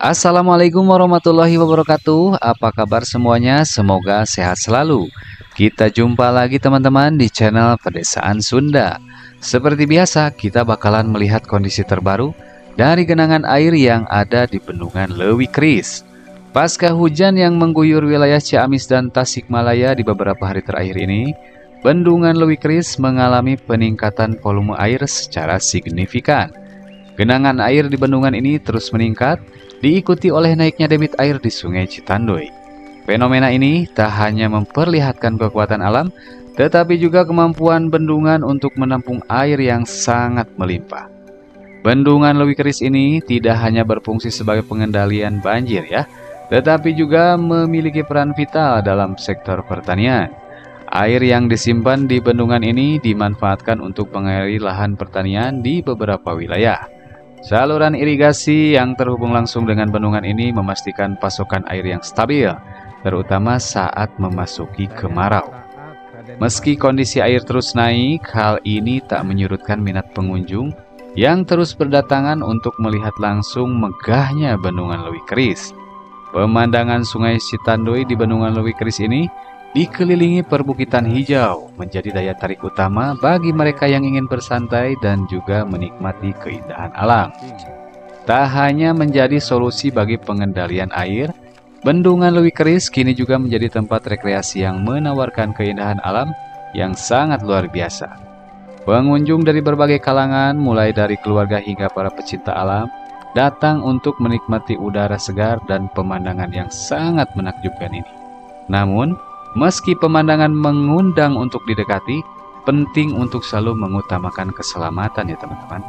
Assalamualaikum warahmatullahi wabarakatuh. Apa kabar semuanya? Semoga sehat selalu. Kita jumpa lagi teman-teman di channel Pedesaan Sunda. Seperti biasa, kita bakalan melihat kondisi terbaru dari genangan air yang ada di Bendungan Leuwi Keris. Pasca hujan yang mengguyur wilayah Ciamis dan Tasikmalaya di beberapa hari terakhir ini, Bendungan Leuwi Keris mengalami peningkatan volume air secara signifikan. Genangan air di bendungan ini terus meningkat, diikuti oleh naiknya debit air di Sungai Citandoy. Fenomena ini tak hanya memperlihatkan kekuatan alam, tetapi juga kemampuan bendungan untuk menampung air yang sangat melimpah. Bendungan Leuwi Keris ini tidak hanya berfungsi sebagai pengendalian banjir ya, tetapi juga memiliki peran vital dalam sektor pertanian. Air yang disimpan di bendungan ini dimanfaatkan untuk mengairi lahan pertanian di beberapa wilayah. Saluran irigasi yang terhubung langsung dengan bendungan ini memastikan pasokan air yang stabil, terutama saat memasuki kemarau. Meski kondisi air terus naik, hal ini tak menyurutkan minat pengunjung yang terus berdatangan untuk melihat langsung megahnya Bendungan Leuwi Keris. Pemandangan Sungai Citandoy di Bendungan Leuwi Keris ini dikelilingi perbukitan hijau, menjadi daya tarik utama bagi mereka yang ingin bersantai dan juga menikmati keindahan alam. Tak hanya menjadi solusi bagi pengendalian air, Bendungan Leuwi Keris kini juga menjadi tempat rekreasi yang menawarkan keindahan alam yang sangat luar biasa. Pengunjung dari berbagai kalangan, mulai dari keluarga hingga para pecinta alam, datang untuk menikmati udara segar dan pemandangan yang sangat menakjubkan ini. Namun, meski pemandangan mengundang untuk didekati, penting untuk selalu mengutamakan keselamatan ya teman-teman.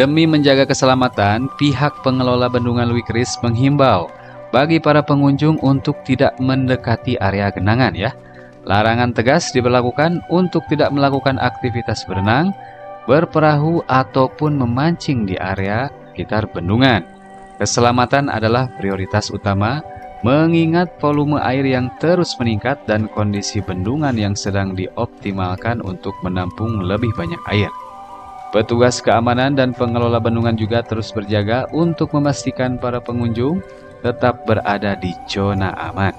Demi menjaga keselamatan, pihak pengelola Bendungan Leuwi Keris menghimbau bagi para pengunjung untuk tidak mendekati area genangan ya. Larangan tegas diberlakukan untuk tidak melakukan aktivitas berenang, berperahu ataupun memancing di area sekitar bendungan. Keselamatan adalah prioritas utama, mengingat volume air yang terus meningkat dan kondisi bendungan yang sedang dioptimalkan untuk menampung lebih banyak air. Petugas keamanan dan pengelola bendungan juga terus berjaga untuk memastikan para pengunjung tetap berada di zona aman.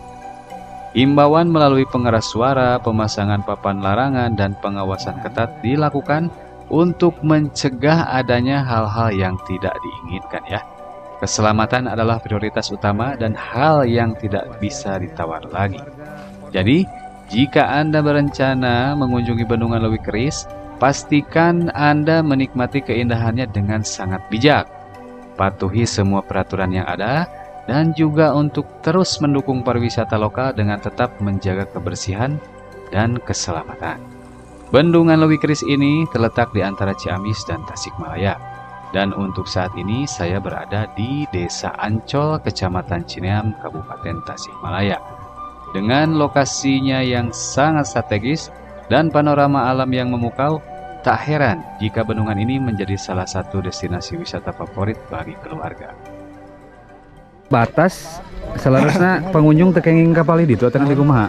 Imbauan melalui pengeras suara, pemasangan papan larangan, dan pengawasan ketat dilakukan untuk mencegah adanya hal-hal yang tidak diinginkan ya. Keselamatan adalah prioritas utama dan hal yang tidak bisa ditawar lagi. Jadi, jika Anda berencana mengunjungi Bendungan Leuwi Keris, pastikan Anda menikmati keindahannya dengan sangat bijak. Patuhi semua peraturan yang ada, dan juga untuk terus mendukung pariwisata lokal dengan tetap menjaga kebersihan dan keselamatan. Bendungan Leuwi Keris ini terletak di antara Ciamis dan Tasikmalaya. Dan untuk saat ini saya berada di Desa Ancol, Kecamatan Cineam, Kabupaten Tasikmalaya. Dengan lokasinya yang sangat strategis dan panorama alam yang memukau, tak heran jika bendungan ini menjadi salah satu destinasi wisata favorit bagi keluarga. Batas seharusnya pengunjung tekenging kapal di itu atau di kumaha?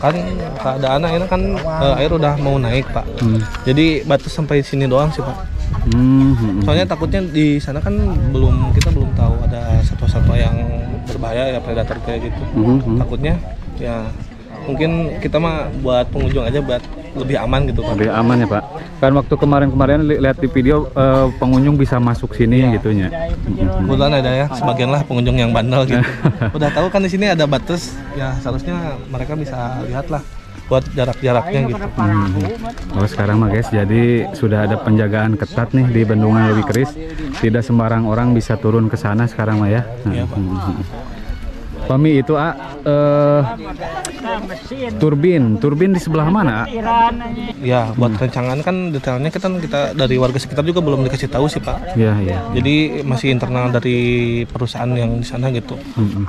Kan keadaan ini kan air udah mau naik pak. Jadi batas sampai sini doang sih pak. Soalnya takutnya di sana kan kita belum tahu ada satwa-satwa yang berbahaya ya, predator kayak gitu. Takutnya ya mungkin kita mah buat pengunjung aja buat lebih aman gitu pak. Lebih aman ya pak. Kan waktu kemarin lihat di video pengunjung bisa masuk sini ya, gitunya. Kebetulan ada ya sebagian lah pengunjung yang bandel gitu. Udah tahu kan di sini ada batas ya, seharusnya mereka bisa lihat lah buat jarak-jaraknya gitu. Oh, sekarang mah guys, jadi sudah ada penjagaan ketat nih di Bendungan Leuwi Keris. Tidak sembarang orang bisa turun ke sana sekarang mah ya. Iya, Pak. Pami itu turbin di sebelah mana? Ya buat rencangan kan detailnya kita dari warga sekitar juga belum dikasih tahu sih pak. Iya. Jadi masih internal dari perusahaan yang di sana gitu.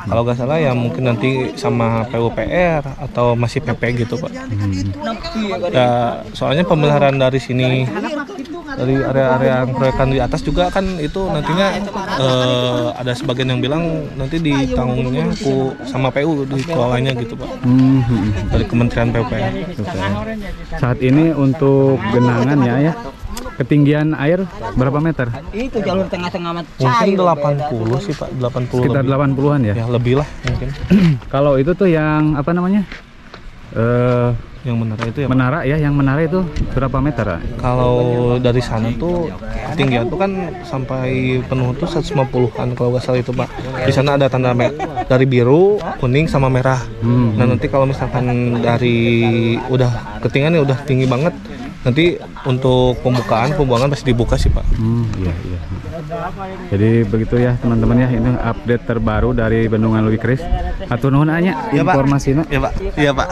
Kalau nggak salah ya mungkin nanti sama PUPR atau masih PP gitu pak. Ya soalnya pemeliharaan dari sini, dari area-area yang proyekan di atas juga kan itu nantinya ada sebagian yang bilang nanti ditanggungnya sama PU dikelola gitu pak, dari Kementerian PUPR. Saat ini untuk genangan ya Ketinggian air berapa meter? Itu jalur tengah-tengah Mungkin 80 sih Pak, 80 Sekitar lebih. 80-an ya? Ya lebih lah mungkin. Kalau itu tuh yang apa namanya? Yang menara itu ya Pak? Menara ya, yang menara itu berapa meter? Kalau dari sana tuh ketinggian tuh kan sampai penuh tuh 150-an kalau nggak salah itu Pak. Di sana ada tanda dari biru, kuning sama merah. Nah nanti kalau misalkan dari udah ketinggiannya udah tinggi banget, nanti untuk pembuangan pasti dibuka sih Pak. Iya. Jadi begitu ya teman-teman ya, ini update terbaru dari Bendungan Leuwi Keris. Atur nuhun anya informasinya. Iya Pak. Iya Pak.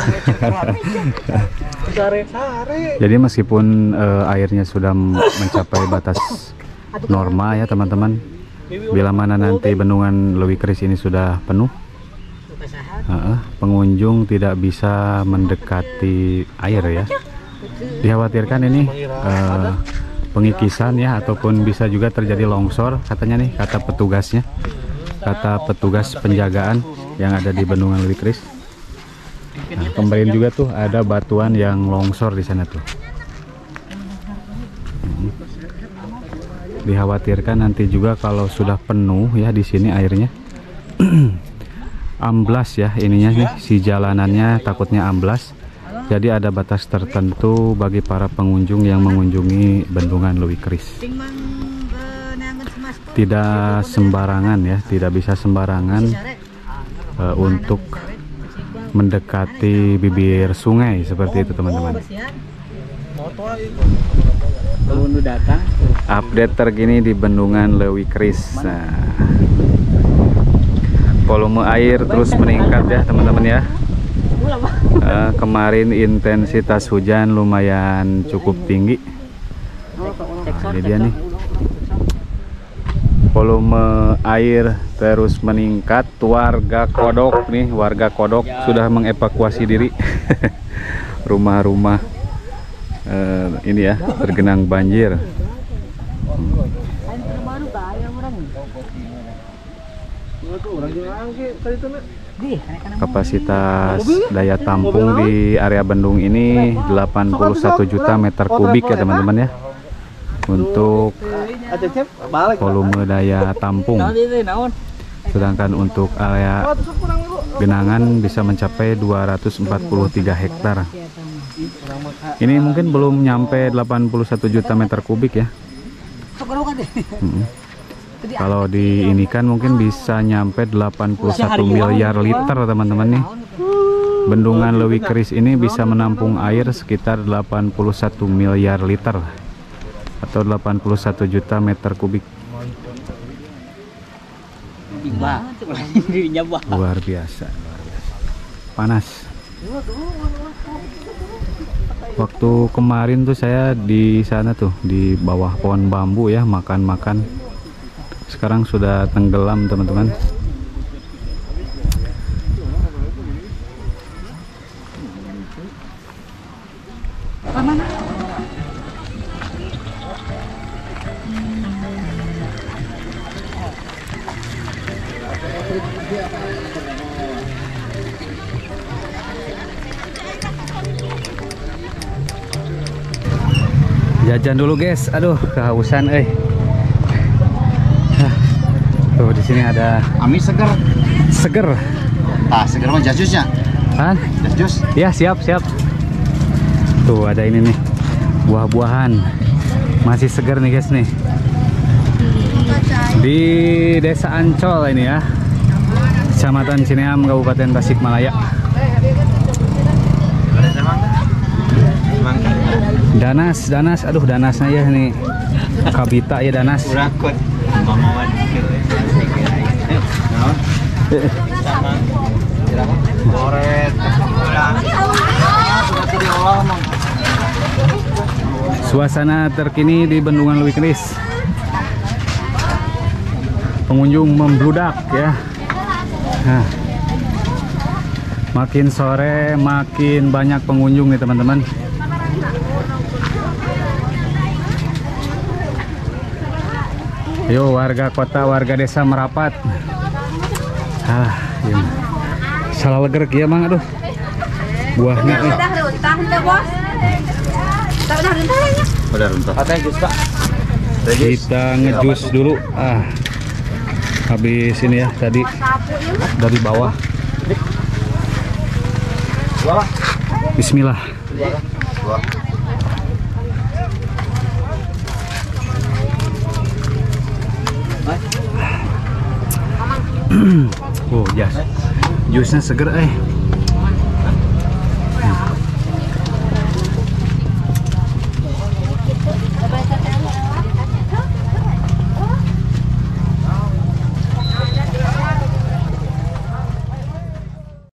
Jadi meskipun airnya sudah mencapai batas normal ya teman-teman, bila mana nanti Bendungan Leuwi Keris ini sudah penuh, pengunjung tidak bisa mendekati air ya. Dikhawatirkan ini pengikisan ya, ataupun bisa juga terjadi longsor katanya nih, kata petugasnya, kata petugas penjagaan yang ada di Bendungan Leuwi Keris. Nah, kemarin juga tuh ada batuan yang longsor di sana tuh. Dikhawatirkan nanti juga kalau sudah penuh ya di sini airnya amblas ya ininya nih, si jalanannya takutnya amblas. Jadi ada batas tertentu bagi para pengunjung yang mengunjungi Bendungan Leuwi Keris. Tidak sembarangan ya, tidak bisa sembarangan untuk mendekati bibir sungai seperti itu teman-teman. Update terkini di Bendungan Leuwi Keris. Nah, volume air terus meningkat ya teman-teman ya. Kemarin intensitas hujan lumayan cukup tinggi. Nah, ini dia nih, volume air terus meningkat. Warga Kodok nih, warga Kodok sudah mengevakuasi diri. Rumah-rumah ini ya tergenang banjir. Kapasitas daya tampung di area bendung ini 81 juta meter kubik ya teman-teman ya, untuk volume daya tampung. Sedangkan untuk area genangan bisa mencapai 243 hektar. Ini mungkin belum nyampe 81 juta meter kubik ya. Kalau diinikan mungkin bisa nyampe 81 miliar liter teman-teman nih. Bendungan Leuwi Keris ini bisa menampung air sekitar 81 miliar liter atau 81 juta meter kubik. Luar biasa, panas. Waktu kemarin tuh saya di sana tuh di bawah pohon bambu ya, makan-makan. Sekarang sudah tenggelam teman-teman. Jajan dulu guys, aduh kehausan Tuh di sini ada Ami seger. Seger. Ah, seger mah jas jusnya. Hah? Jas jus. Ya, siap. Tuh ada ini nih, buah-buahan masih seger nih guys nih. Di Desa Ancol ini ya, Kecamatan Cineam, Kabupaten Tasikmalaya. Danas, aduh danasnya ya nih, kabita ya danas. Suasana terkini di Bendungan Leuwi Keris. Pengunjung membludak ya. Nah, makin sore makin banyak pengunjung nih teman-teman. Yo warga kota, warga desa merapat. Ya. Salah leger kieu mang, aduh. Buahnya Udah runtuh. Kita ngejus dulu. Habis ini ya tadi dari bawah. Bismillah. Oh, jas. Jusnya seger